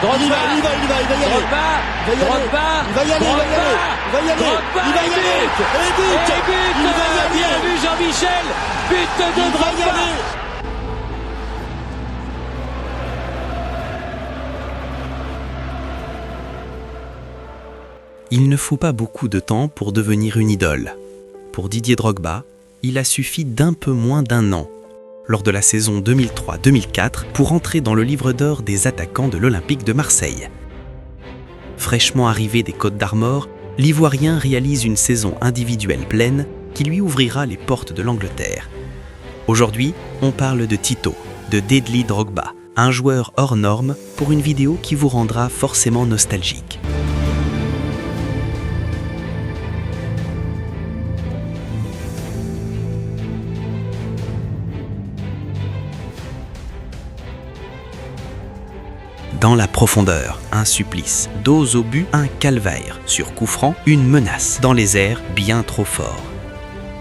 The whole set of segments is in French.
Drogba, il va y aller. Drogba, Drogba, Il va y aller. Drogba, Il va y aller. et but, Il va y aller. bien vu Jean-Michel, but de Il va y Drogba. aller. Il ne faut pas beaucoup de temps pour devenir une idole. Pour Didier Drogba, il a suffi d'un peu moins d'un an, lors de la saison 2003-2004, pour entrer dans le livre d'or des attaquants de l'Olympique de Marseille. Fraîchement arrivé des Côtes d'Armor, l'Ivoirien réalise une saison individuelle pleine qui lui ouvrira les portes de l'Angleterre. Aujourd'hui, on parle de Tito, de Deadly Drogba, un joueur hors norme pour une vidéo qui vous rendra forcément nostalgique. Dans la profondeur, un supplice. Dos au but, un calvaire. Sur coup franc, une menace. Dans les airs, bien trop fort.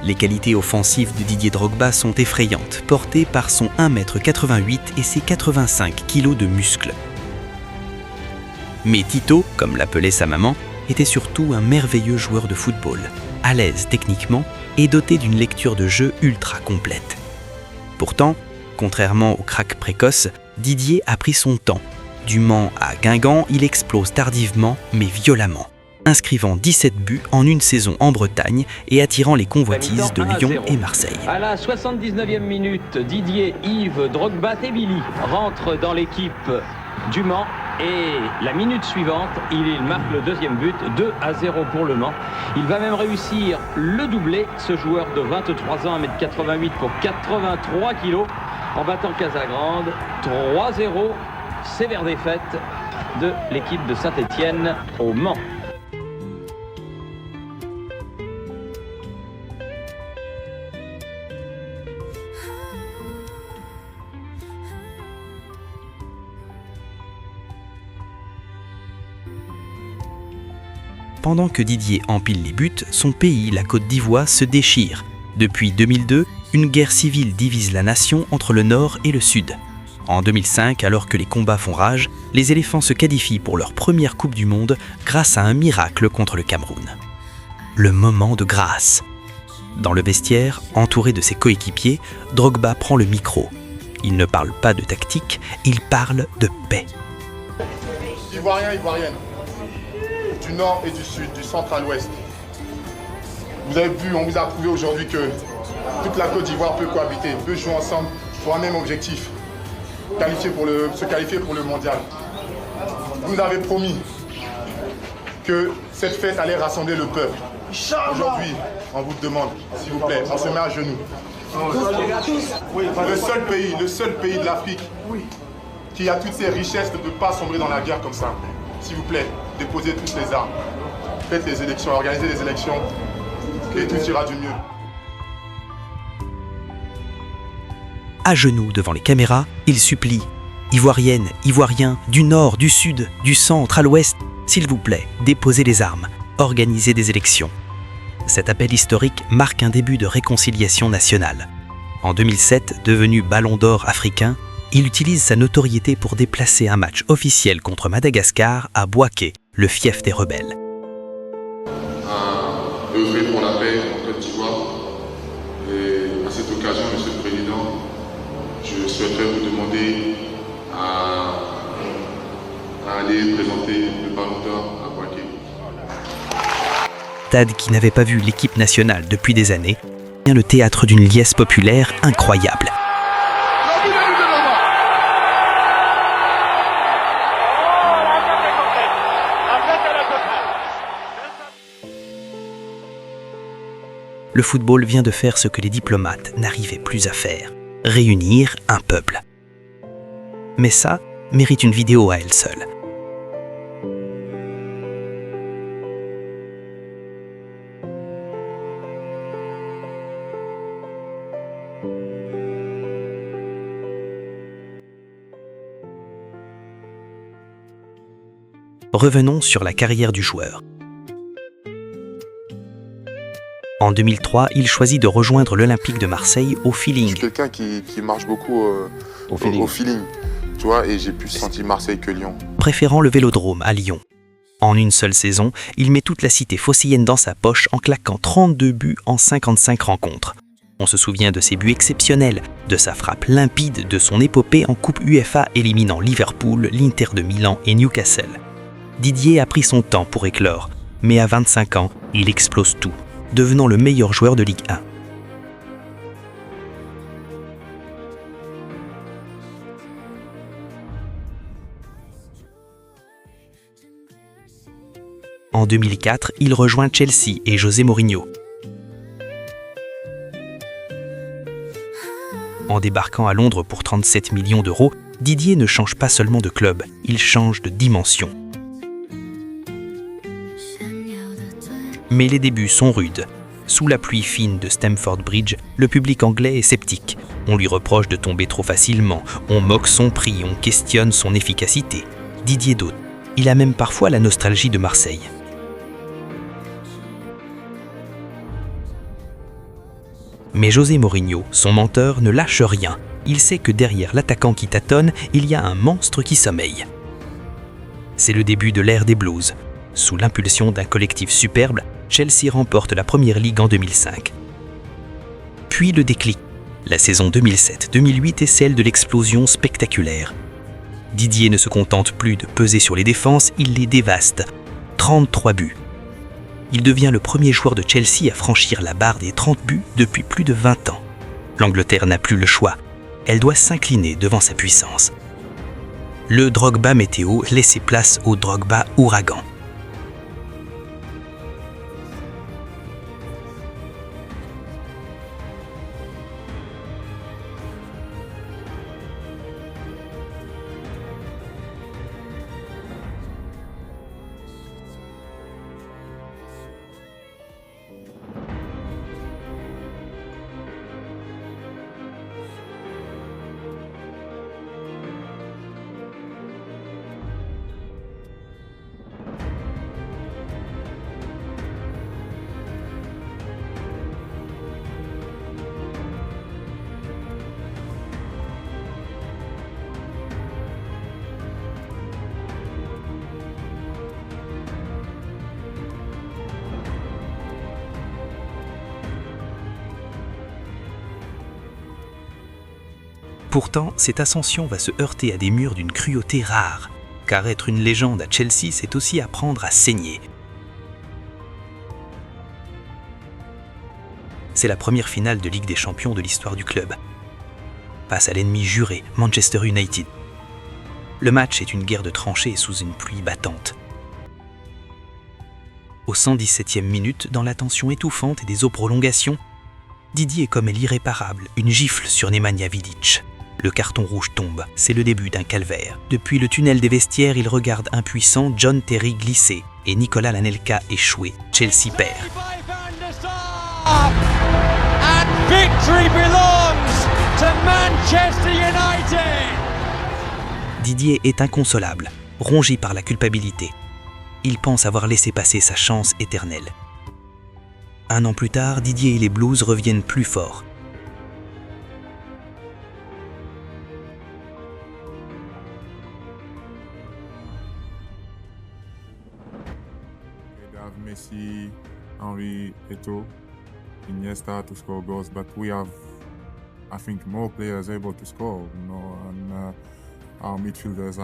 Les qualités offensives de Didier Drogba sont effrayantes, portées par son 1,88 m et ses 85 kg de muscles. Mais Tito, comme l'appelait sa maman, était surtout un merveilleux joueur de football, à l'aise techniquement et doté d'une lecture de jeu ultra complète. Pourtant, contrairement au crack précoce, Didier a pris son temps. Du Mans à Guingamp, il explose tardivement mais violemment, inscrivant 17 buts en une saison en Bretagne et attirant les convoitises de Lyon et Marseille. À la 79e minute, Didier Yves Drogba-Tebili rentre dans l'équipe du Mans et la minute suivante, il marque le deuxième but, 2-0 pour le Mans. Il va même réussir le doublé, ce joueur de 23 ans, 1,88 m pour 83 kg, en battant Casagrande 3-0. Sévère défaite de l'équipe de Saint-Étienne au Mans. Pendant que Didier empile les buts, son pays, la Côte d'Ivoire, se déchire. Depuis 2002, une guerre civile divise la nation entre le Nord et le Sud. En 2005, alors que les combats font rage, les éléphants se qualifient pour leur première Coupe du Monde grâce à un miracle contre le Cameroun. Le moment de grâce. Dans le vestiaire, entouré de ses coéquipiers, Drogba prend le micro. Il ne parle pas de tactique, il parle de paix. Ivoiriens, Ivoiriennes, du Nord et du Sud, du Centre à l'Ouest. Vous avez vu, on vous a prouvé aujourd'hui que toute la Côte d'Ivoire peut cohabiter, peut jouer ensemble pour un même objectif. Se qualifier pour le mondial. Vous nous avez promis que cette fête allait rassembler le peuple. Aujourd'hui, on vous demande, s'il vous plaît, on se met à genoux. Le seul pays de l'Afrique qui a toutes ces richesses ne peut pas sombrer dans la guerre comme ça. S'il vous plaît, déposez toutes les armes. Faites les élections, organisez les élections et tout ira du mieux. À genoux devant les caméras, il supplie « Ivoiriennes, Ivoiriens, du Nord, du Sud, du Centre, à l'Ouest, s'il vous plaît, déposez les armes, organisez des élections. » Cet appel historique marque un début de réconciliation nationale. En 2007, devenu Ballon d'Or africain, il utilise sa notoriété pour déplacer un match officiel contre Madagascar à Bouaké, le fief des rebelles. Œuvrer pour la paix en Côte d'Ivoire. Et à cette occasion, Monsieur le Président, je souhaiterais vous demander à aller présenter le Ballon d'Or à Bouaké. Stade qui n'avait pas vu l'équipe nationale depuis des années, devient le théâtre d'une liesse populaire incroyable. Le football vient de faire ce que les diplomates n'arrivaient plus à faire, réunir un peuple. Mais ça mérite une vidéo à elle seule. Revenons sur la carrière du joueur. En 2003, il choisit de rejoindre l'Olympique de Marseille au feeling. Je suis quelqu'un qui marche beaucoup au feeling. Tu vois, et j'ai plus senti Marseille que Lyon. préférant le Vélodrome à Lyon. En une seule saison, il met toute la cité phocéenne dans sa poche en claquant 32 buts en 55 rencontres. On se souvient de ses buts exceptionnels, de sa frappe limpide, de son épopée en Coupe UEFA éliminant Liverpool, l'Inter de Milan et Newcastle. Didier a pris son temps pour éclore, mais à 25 ans, il explose tout, devenant le meilleur joueur de Ligue 1. En 2004, il rejoint Chelsea et José Mourinho. En débarquant à Londres pour 37 millions d'euros, Didier ne change pas seulement de club, il change de dimension. Mais les débuts sont rudes. Sous la pluie fine de Stamford Bridge, le public anglais est sceptique. On lui reproche de tomber trop facilement, on moque son prix, on questionne son efficacité. Didier doute. Il a même parfois la nostalgie de Marseille. Mais José Mourinho, son menteur, ne lâche rien. Il sait que derrière l'attaquant qui tâtonne, il y a un monstre qui sommeille. C'est le début de l'ère des Blues. Sous l'impulsion d'un collectif superbe, Chelsea remporte la Première Ligue en 2005. Puis le déclic. La saison 2007-2008 est celle de l'explosion spectaculaire. Didier ne se contente plus de peser sur les défenses, il les dévaste. 33 buts. Il devient le premier joueur de Chelsea à franchir la barre des 30 buts depuis plus de 20 ans. L'Angleterre n'a plus le choix. Elle doit s'incliner devant sa puissance. Le Drogba météo laisse place au Drogba ouragan. Pourtant, cette ascension va se heurter à des murs d'une cruauté rare, car être une légende à Chelsea, c'est aussi apprendre à saigner. C'est la première finale de Ligue des Champions de l'histoire du club. Face à l'ennemi juré, Manchester United. Le match est une guerre de tranchées sous une pluie battante. Au 117e minute, dans la tension étouffante et des prolongations, Didier commet l'irréparable, une gifle sur Nemanja Vidic. Le carton rouge tombe, c'est le début d'un calvaire. Depuis le tunnel des vestiaires, il regarde impuissant John Terry glisser et Nicolas Lanelka échouer. Chelsea perd. And victory belongs to Manchester United. Didier est inconsolable, rongé par la culpabilité. Il pense avoir laissé passer sa chance éternelle. Un an plus tard, Didier et les Blues reviennent plus forts. They have Messi, Henry, Eto'o, Iniesta to score goals, but we have, I think, more players able to score, and our midfielders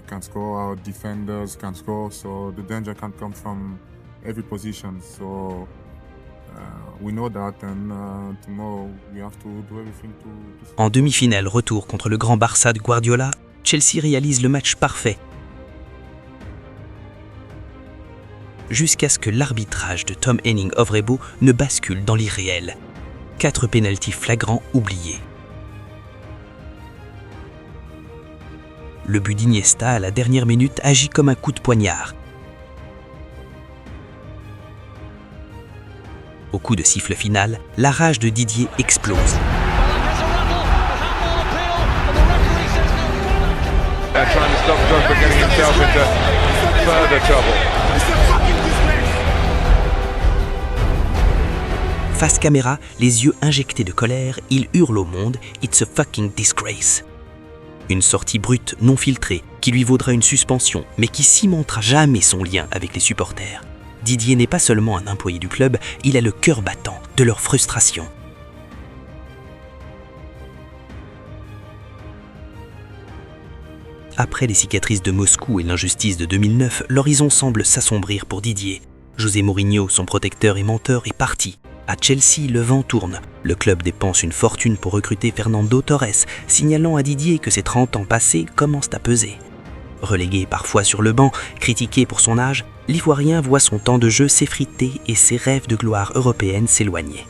can score, our defenders can score, so the danger can come from every position. So we know that, and tomorrow we have to do everything to En demi-finale retour contre le grand Barça de Guardiola, Chelsea réalise le match parfait. Jusqu'à ce que l'arbitrage de Tom Henning-Ovrebo ne bascule dans l'irréel. 4 pénaltys flagrants oubliés. Le but d'Iniesta à la dernière minute agit comme un coup de poignard. Au coup de sifflet final, la rage de Didier explose. Face caméra, les yeux injectés de colère, il hurle au monde « It's a fucking disgrace ». Une sortie brute, non filtrée, qui lui vaudra une suspension, mais qui cimentera jamais son lien avec les supporters. Didier n'est pas seulement un employé du club, il a le cœur battant de leur frustration. Après les cicatrices de Moscou et l'injustice de 2009, l'horizon semble s'assombrir pour Didier. José Mourinho, son protecteur et mentor, est parti. À Chelsea, le vent tourne. Le club dépense une fortune pour recruter Fernando Torres, signalant à Didier que ses 30 ans passés commencent à peser. Relégué parfois sur le banc, critiqué pour son âge, l'Ivoirien voit son temps de jeu s'effriter et ses rêves de gloire européenne s'éloigner.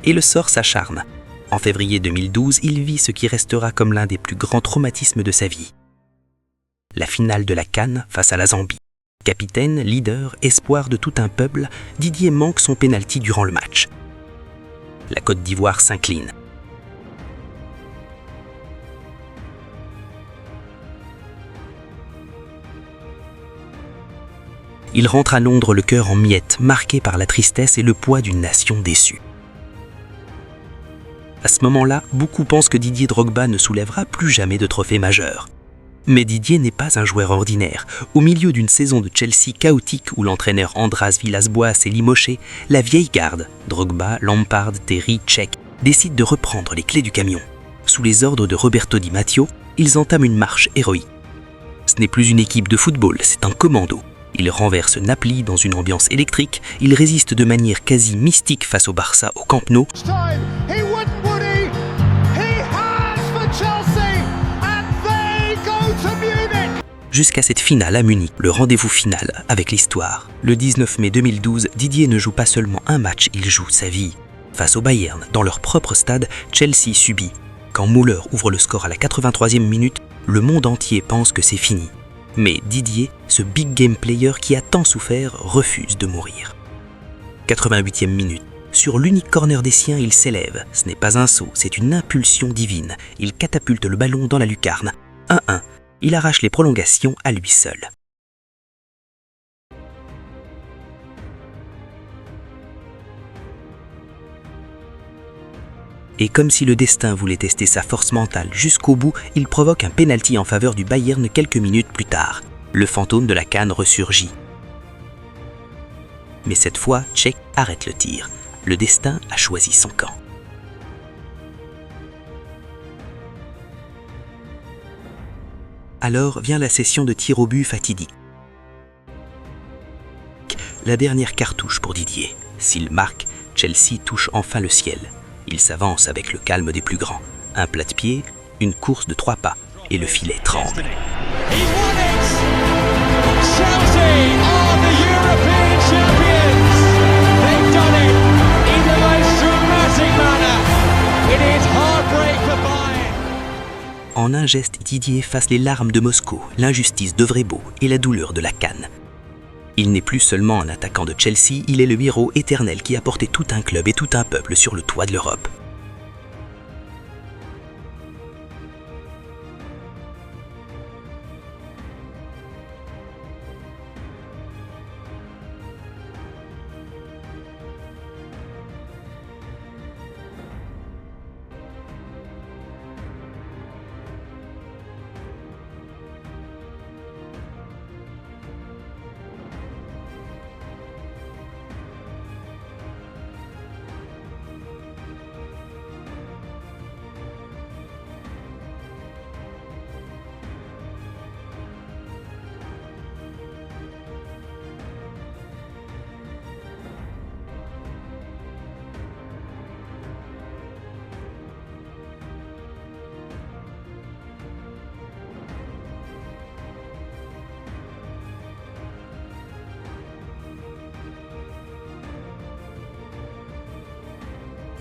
Et le sort s'acharne. En février 2012, il vit ce qui restera comme l'un des plus grands traumatismes de sa vie. La finale de la CAN face à la Zambie. Capitaine, leader, espoir de tout un peuple, Didier manque son pénalty durant le match. La Côte d'Ivoire s'incline. Il rentre à Londres le cœur en miettes, marqué par la tristesse et le poids d'une nation déçue. À ce moment-là, beaucoup pensent que Didier Drogba ne soulèvera plus jamais de trophée majeur. Mais Didier n'est pas un joueur ordinaire. Au milieu d'une saison de Chelsea chaotique où l'entraîneur András Villas-Boas est limoché, la vieille garde, Drogba, Lampard, Terry, Cech, décide de reprendre les clés du camion. Sous les ordres de Roberto Di Matteo, ils entament une marche héroïque. Ce n'est plus une équipe de football, c'est un commando. Ils renversent Napoli dans une ambiance électrique, ils résistent de manière quasi mystique face au Barça au Camp Nou. Jusqu'à cette finale à Munich, le rendez-vous final avec l'histoire. Le 19 mai 2012, Didier ne joue pas seulement un match, il joue sa vie. Face au Bayern, dans leur propre stade, Chelsea subit. Quand Müller ouvre le score à la 83e minute, le monde entier pense que c'est fini. Mais Didier, ce big game player qui a tant souffert, refuse de mourir. 88e minute. Sur l'unique corner des siens, il s'élève. Ce n'est pas un saut, c'est une impulsion divine. Il catapulte le ballon dans la lucarne. 1-1. Il arrache les prolongations à lui seul. Et comme si le destin voulait tester sa force mentale jusqu'au bout, il provoque un pénalty en faveur du Bayern quelques minutes plus tard. Le fantôme de la CAN ressurgit. Mais cette fois, Cech arrête le tir. Le destin a choisi son camp. Alors vient la session de tir au but fatidique. La dernière cartouche pour Didier. S'il marque, Chelsea touche enfin le ciel. Il s'avance avec le calme des plus grands. Un plat de pied, une course de 3 pas, et le filet tremble. En un geste, Didier efface les larmes de Moscou, l'injustice de Vrebo et la douleur de la CAN. Il n'est plus seulement un attaquant de Chelsea, il est le héros éternel qui a porté tout un club et tout un peuple sur le toit de l'Europe.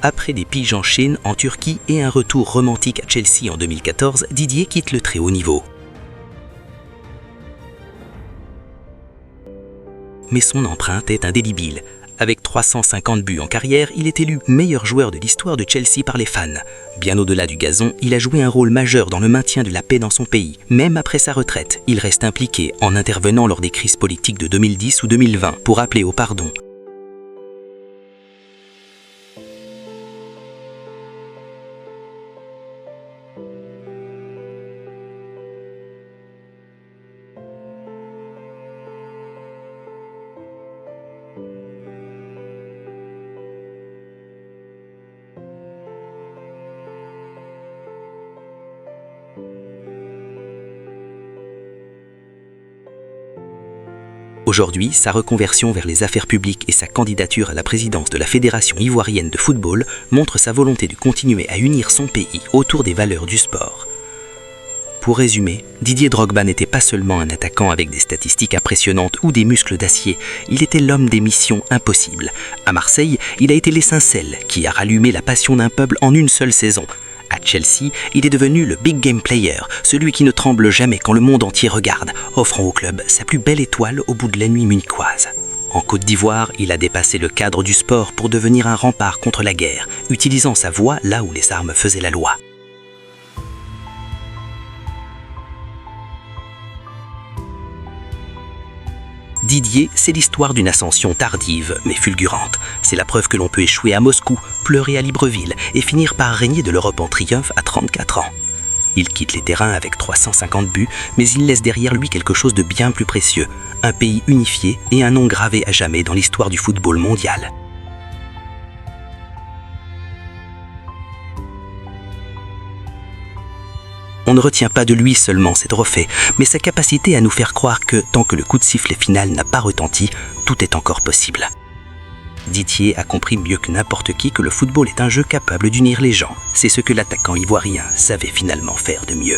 Après des piges en Chine, en Turquie et un retour romantique à Chelsea en 2014, Didier quitte le très haut niveau. Mais son empreinte est indélébile. Avec 350 buts en carrière, il est élu meilleur joueur de l'histoire de Chelsea par les fans. Bien au-delà du gazon, il a joué un rôle majeur dans le maintien de la paix dans son pays. Même après sa retraite, il reste impliqué en intervenant lors des crises politiques de 2010 ou 2020 pour appeler au pardon. Aujourd'hui, sa reconversion vers les affaires publiques et sa candidature à la présidence de la Fédération ivoirienne de football montrent sa volonté de continuer à unir son pays autour des valeurs du sport. Pour résumer, Didier Drogba n'était pas seulement un attaquant avec des statistiques impressionnantes ou des muscles d'acier, il était l'homme des missions impossibles. À Marseille, il a été l'étincelle qui a rallumé la passion d'un peuple en une seule saison. À Chelsea, il est devenu le big game player, celui qui ne tremble jamais quand le monde entier regarde, offrant au club sa plus belle étoile au bout de la nuit munichoise. En Côte d'Ivoire, il a dépassé le cadre du sport pour devenir un rempart contre la guerre, utilisant sa voix là où les armes faisaient la loi. Didier, c'est l'histoire d'une ascension tardive mais fulgurante. C'est la preuve que l'on peut échouer à Moscou, pleurer à Libreville et finir par régner de l'Europe en triomphe à 34 ans. Il quitte les terrains avec 350 buts, mais il laisse derrière lui quelque chose de bien plus précieux, un pays unifié et un nom gravé à jamais dans l'histoire du football mondial. On ne retient pas de lui seulement ses trophées, mais sa capacité à nous faire croire que, tant que le coup de sifflet final n'a pas retenti, tout est encore possible. Didier a compris mieux que n'importe qui que le football est un jeu capable d'unir les gens. C'est ce que l'attaquant ivoirien savait finalement faire de mieux.